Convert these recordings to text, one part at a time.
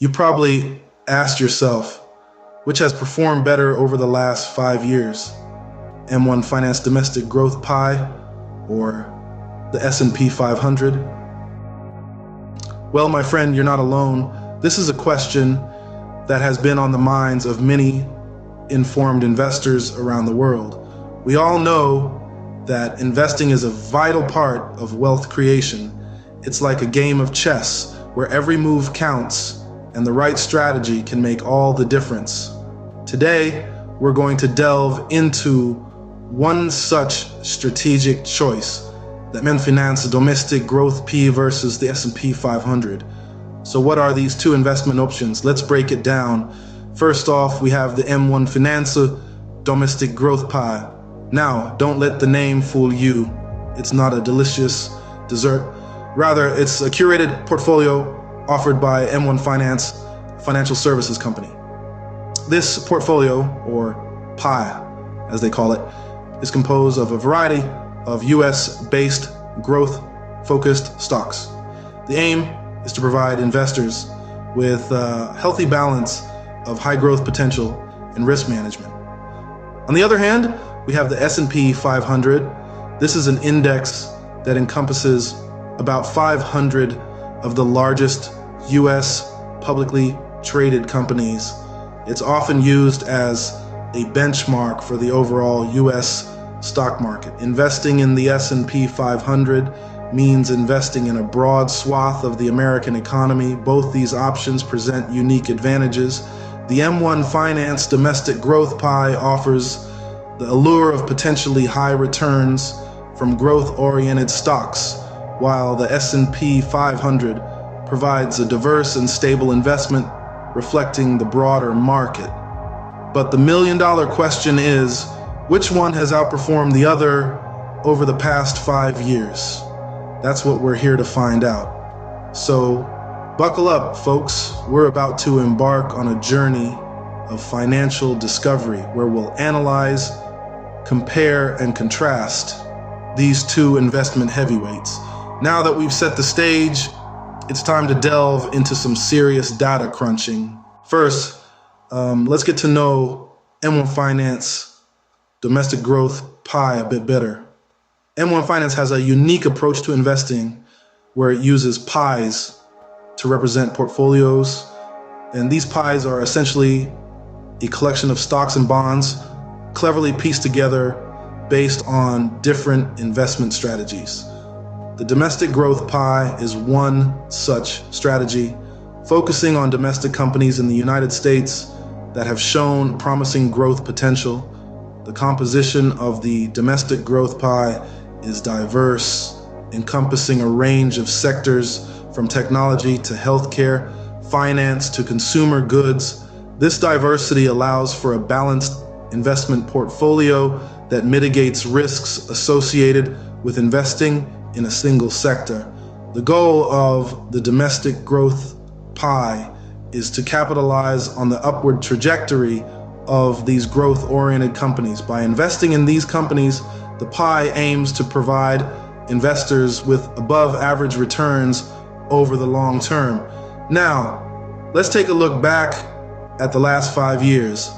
You probably asked yourself, which has performed better over the last 5 years? M1 Finance Domestic Growth Pie or the S&P 500? Well, my friend, you're not alone. This is a question that has been on the minds of many informed investors around the world. We all know that investing is a vital part of wealth creation. It's like a game of chess where every move counts and the right strategy can make all the difference. Today, we're going to delve into one such strategic choice, the M1 Finance Domestic Growth P versus the S&P 500. So what are these two investment options? Let's break it down. First off, we have the M1 Finance Domestic Growth Pie. Now, don't let the name fool you. It's not a delicious dessert. Rather, it's a curated portfolio offered by M1 Finance Financial Services Company. This portfolio, or pie as they call it, is composed of a variety of US-based growth-focused stocks. The aim is to provide investors with a healthy balance of high growth potential and risk management. On the other hand, we have the S&P 500. This is an index that encompasses about 500 of the largest US publicly traded companies. It's often used as a benchmark for the overall US stock market. Investing in the S&P 500 means investing in a broad swath of the American economy. Both these options present unique advantages. The M1 Finance Domestic Growth Pie offers the allure of potentially high returns from growth-oriented stocks, while the S&P 500 provides a diverse and stable investment reflecting the broader market. But the million-dollar question is, which one has outperformed the other over the past 5 years? That's what we're here to find out. So buckle up, folks. We're about to embark on a journey of financial discovery where we'll analyze, compare, and contrast these two investment heavyweights. Now that we've set the stage, it's time to delve into some serious data crunching. First, let's get to know M1 Finance Domestic Growth Pie a bit better. M1 Finance has a unique approach to investing where it uses pies to represent portfolios. And these pies are essentially a collection of stocks and bonds cleverly pieced together based on different investment strategies. The domestic growth pie is one such strategy, focusing on domestic companies in the United States that have shown promising growth potential. The composition of the domestic growth pie is diverse, encompassing a range of sectors from technology to healthcare, finance to consumer goods. This diversity allows for a balanced investment portfolio that mitigates risks associated with investing in a single sector. The goal of the domestic growth pie is to capitalize on the upward trajectory of these growth-oriented companies. By investing in these companies, the pie aims to provide investors with above-average returns over the long term. Now, let's take a look back at the last 5 years.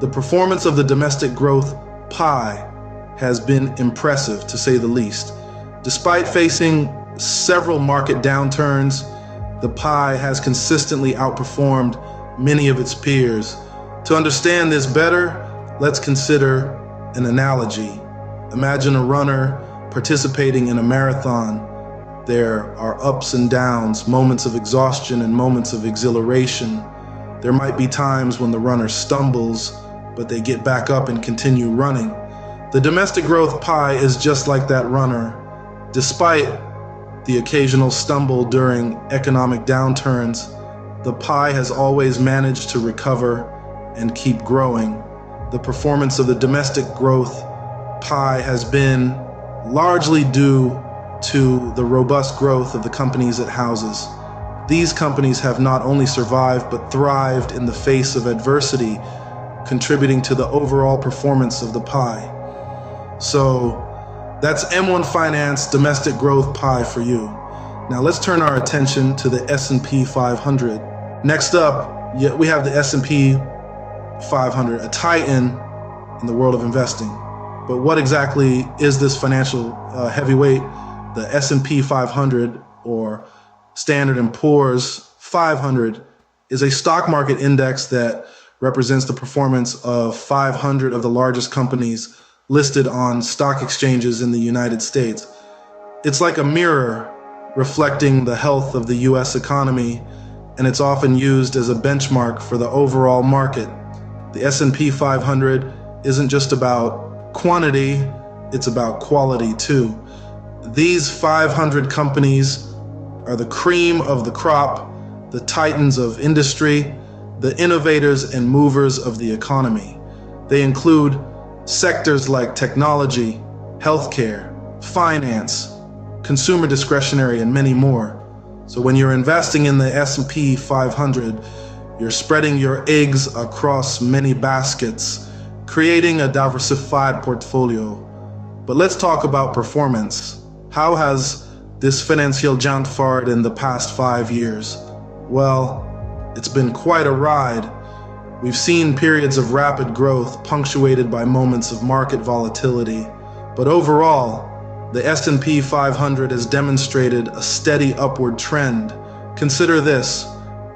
The performance of the domestic growth pie has been impressive, to say the least. Despite facing several market downturns, the pie has consistently outperformed many of its peers. To understand this better, let's consider an analogy. Imagine a runner participating in a marathon. There are ups and downs, moments of exhaustion and moments of exhilaration. There might be times when the runner stumbles, but they get back up and continue running. The domestic growth pie is just like that runner. Despite the occasional stumble during economic downturns, the pie has always managed to recover and keep growing. The performance of the domestic growth pie has been largely due to the robust growth of the companies it houses. These companies have not only survived but thrived in the face of adversity, contributing to the overall performance of the pie. So that's M1 Finance Domestic Growth Pie for you. Now let's turn our attention to the S&P 500. Next up, we have the S&P 500, a titan in the world of investing. But what exactly is this financial heavyweight? The S&P 500, or Standard & Poor's 500, is a stock market index that represents the performance of 500 of the largest companies listed on stock exchanges in the United States. It's like a mirror reflecting the health of the US economy, and it's often used as a benchmark for the overall market. The S&P 500 isn't just about quantity, it's about quality too. These 500 companies are the cream of the crop, the titans of industry, the innovators and movers of the economy. They include sectors like technology, healthcare, finance, consumer discretionary, and many more. So when you're investing in the S&P 500, you're spreading your eggs across many baskets, creating a diversified portfolio. But let's talk about performance. How has this financial giant fared in the past 5 years? Well, it's been quite a ride. We've seen periods of rapid growth punctuated by moments of market volatility. But overall, the S&P 500 has demonstrated a steady upward trend. Consider this.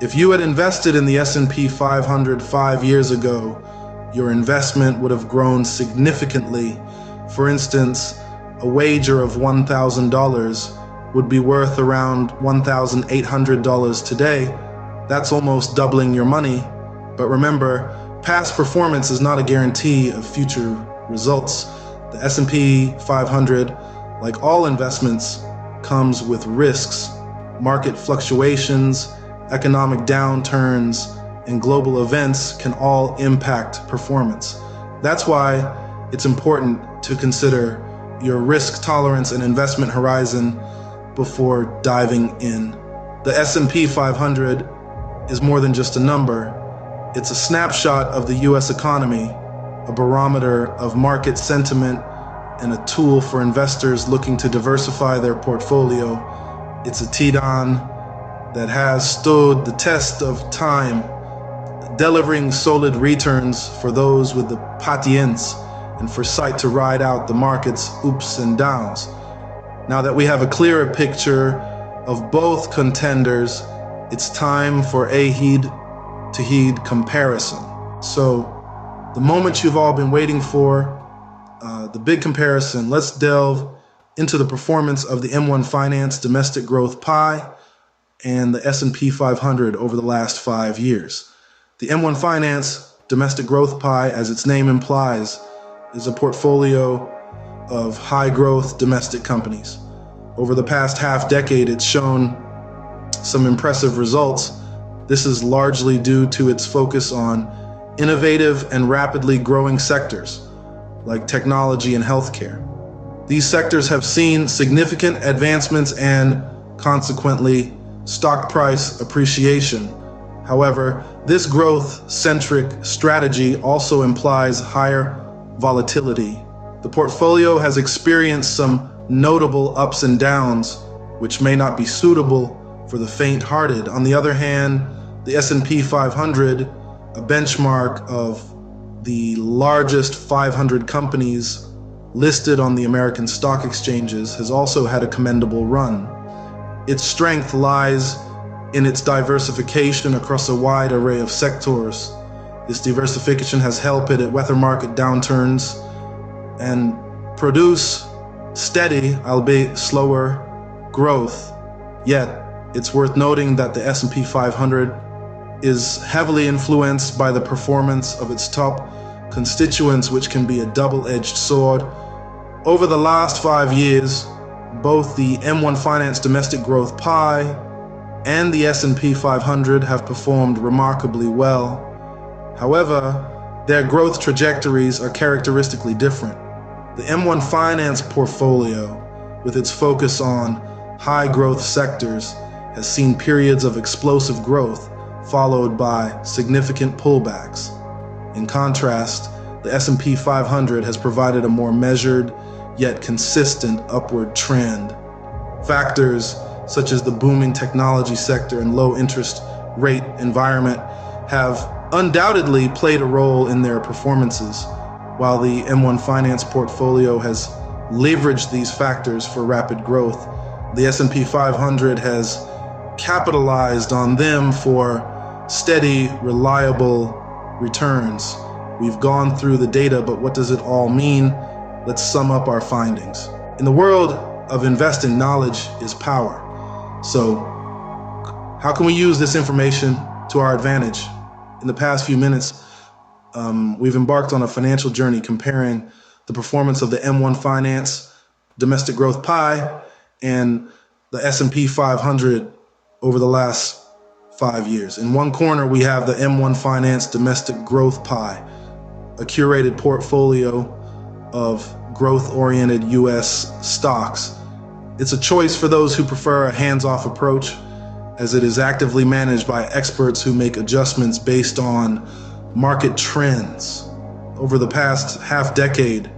If you had invested in the S&P 500 5 years ago, your investment would have grown significantly. For instance, a wager of $1,000 would be worth around $1,800 today. That's almost doubling your money. But remember, past performance is not a guarantee of future results. The S&P 500, like all investments, comes with risks. Market fluctuations, economic downturns, and global events can all impact performance. That's why it's important to consider your risk tolerance and investment horizon before diving in. The S&P 500 is more than just a number. It's a snapshot of the US economy, a barometer of market sentiment, and a tool for investors looking to diversify their portfolio. It's a Titan that has stood the test of time, delivering solid returns for those with the patience and foresight to ride out the market's ups and downs. Now that we have a clearer picture of both contenders, it's time for a head-to-head comparison. So, the moment you've all been waiting for, the big comparison. Let's delve into the performance of the M1 Finance Domestic Growth Pie and the S&P 500 over the last 5 years. The M1 Finance Domestic Growth Pie, as its name implies, is a portfolio of high-growth domestic companies. Over the past half-decade, it's shown some impressive results. This is largely due to its focus on innovative and rapidly growing sectors like technology and healthcare. These sectors have seen significant advancements and, consequently, stock price appreciation. However, this growth-centric strategy also implies higher volatility. The portfolio has experienced some notable ups and downs, which may not be suitable for the faint-hearted. On the other hand, the S&P 500, a benchmark of the largest 500 companies listed on the American stock exchanges, has also had a commendable run. Its strength lies in its diversification across a wide array of sectors. This diversification has helped it weather market downturns and produce steady, albeit slower, growth. Yet, it's worth noting that the S&P 500 is heavily influenced by the performance of its top constituents, which can be a double-edged sword. Over the last 5 years, both the M1 Finance Domestic Growth Pie and the S&P 500 have performed remarkably well. However, their growth trajectories are characteristically different. The M1 Finance portfolio, with its focus on high-growth sectors, has seen periods of explosive growth, followed by significant pullbacks. In contrast, the S&P 500 has provided a more measured, yet consistent upward trend. Factors such as the booming technology sector and low interest rate environment have undoubtedly played a role in their performances, while the M1 Finance portfolio has leveraged these factors for rapid growth. The S&P 500 has capitalized on them for steady, reliable returns. We've gone through the data, but what does it all mean? Let's sum up our findings. In the world of investing, knowledge is power. So how can we use this information to our advantage? In the past few minutes, we've embarked on a financial journey comparing the performance of the M1 Finance domestic growth pie and the S&P 500 over the last 5 years. In one corner, we have the M1 Finance domestic growth pie, a curated portfolio of growth-oriented US stocks. It's a choice for those who prefer a hands-off approach, as it is actively managed by experts who make adjustments based on market trends. Over the past half-decade,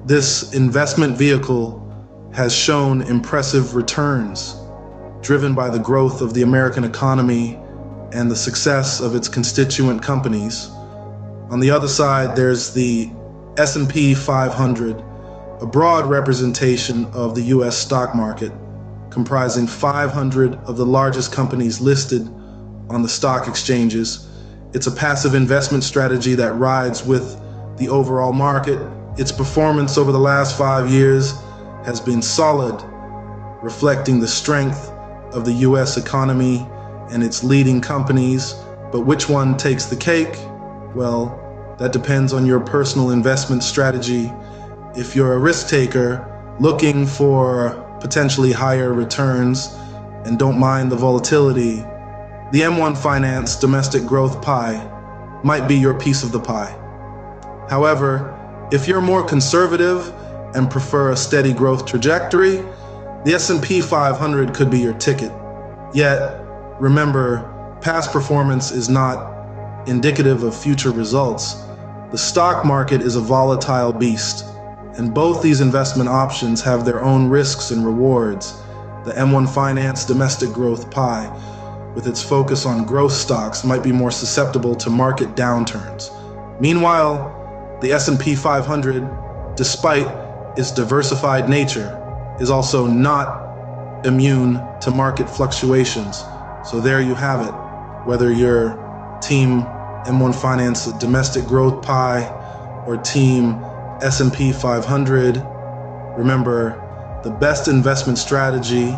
this investment vehicle has shown impressive returns, driven by the growth of the American economy and the success of its constituent companies. On the other side, there's the S&P 500, a broad representation of the US stock market, comprising 500 of the largest companies listed on the stock exchanges. It's a passive investment strategy that rides with the overall market. Its performance over the last 5 years has been solid, reflecting the strength of the US economy and its leading companies. But which one takes the cake? Well, that depends on your personal investment strategy. If you're a risk taker looking for potentially higher returns and don't mind the volatility, the M1 Finance domestic growth pie might be your piece of the pie. However, if you're more conservative and prefer a steady growth trajectory, the S&P 500 could be your ticket. Yet, remember, past performance is not indicative of future results. The stock market is a volatile beast, and both these investment options have their own risks and rewards. The M1 Finance domestic growth pie, with its focus on growth stocks, might be more susceptible to market downturns. Meanwhile, the S&P 500, despite its diversified nature, is also not immune to market fluctuations. So there you have it. Whether you're team M1 Finance domestic growth pie or team S&P 500, remember, the best investment strategy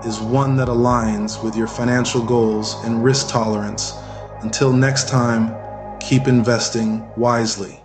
is one that aligns with your financial goals and risk tolerance. Until next time, keep investing wisely.